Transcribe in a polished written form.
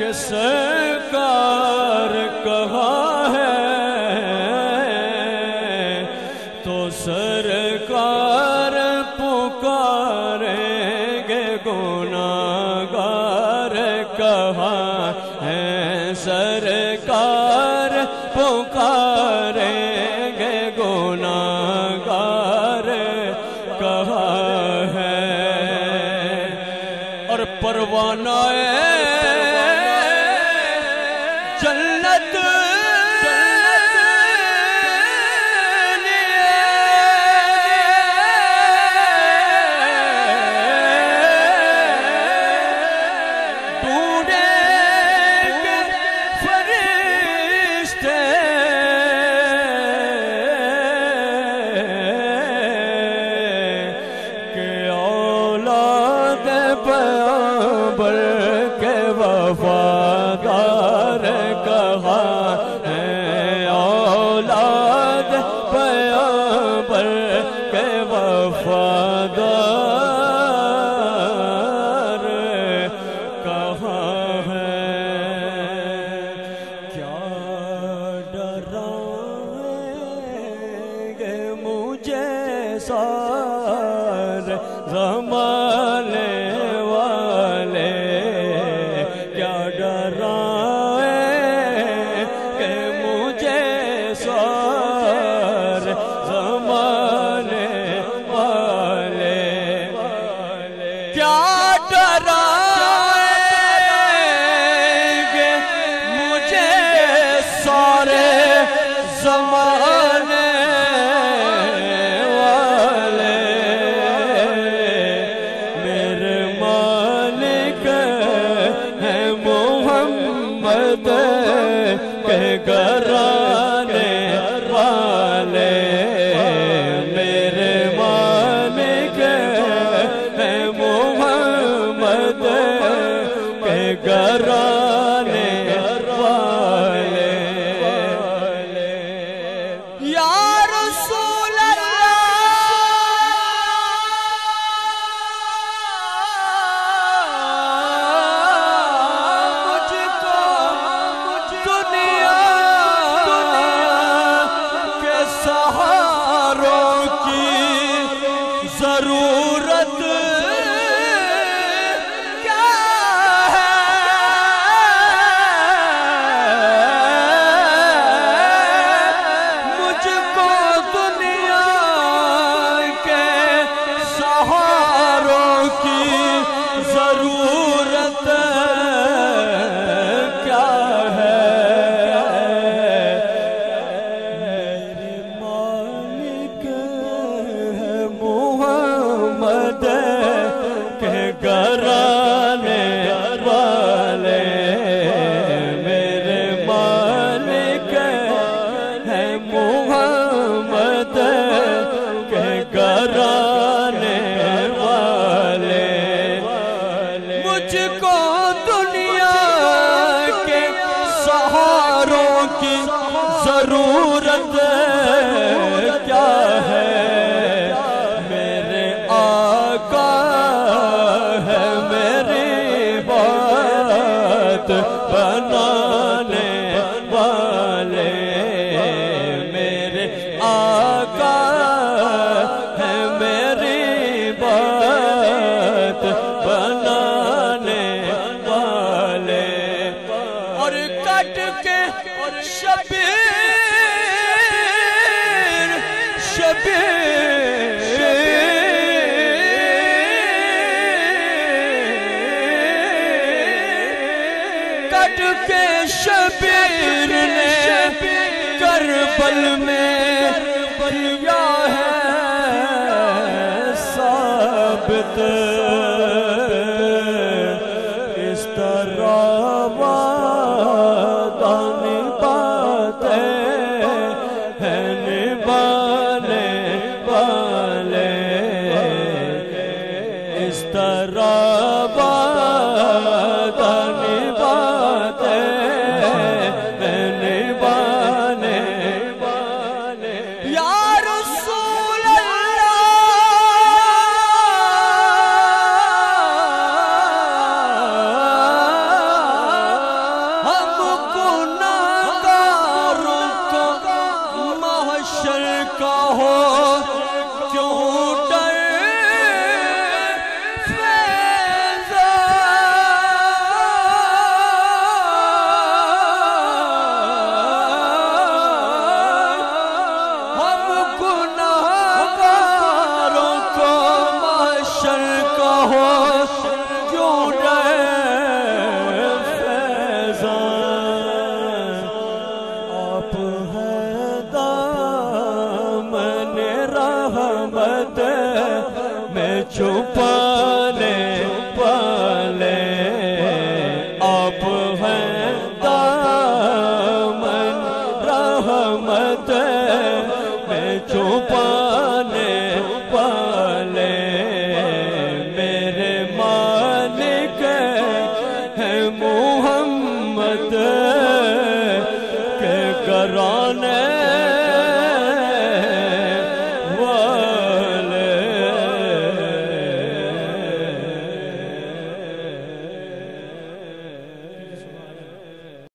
کہ سرکار کہاں ہے تو سرکار پکاریں گے گناہگار کہاں ہے سرکار پکاریں گے گناہگار کہاں ہے اور پروانہ جنت پیغمبر کے وفادار کہاں ہے اولاد پیغمبر کے وفادار کہاں ہے کیا ڈرائیں گے مجھے سارے زمانے گھرانے والے میرے مالک ہیں محمد کے گھرانے والے یا رسول ضرورت کیا ہے مجھ کو دنیا کے سہاروں کی ضرورت کیا ہے میرے مالک ہے محمد کے گھرانے والے میرے مالک ہے محمد کے گھرانے والے مجھ کو دنیا کے سہاروں کی ضرورت کیا ہے بنانے والے میرے آقا ہے میری بات بنانے والے اور کٹ کے شبیر کٹ کے شبیر نے کربل میں کیا ہے ثابت اس طرح وعدہ نبھاتے ہیں نبھانے والے اس طرح آپ ہیں دامن رحمت میں چھپانے والے، میرے مالک ہیں محمد کے گھرانے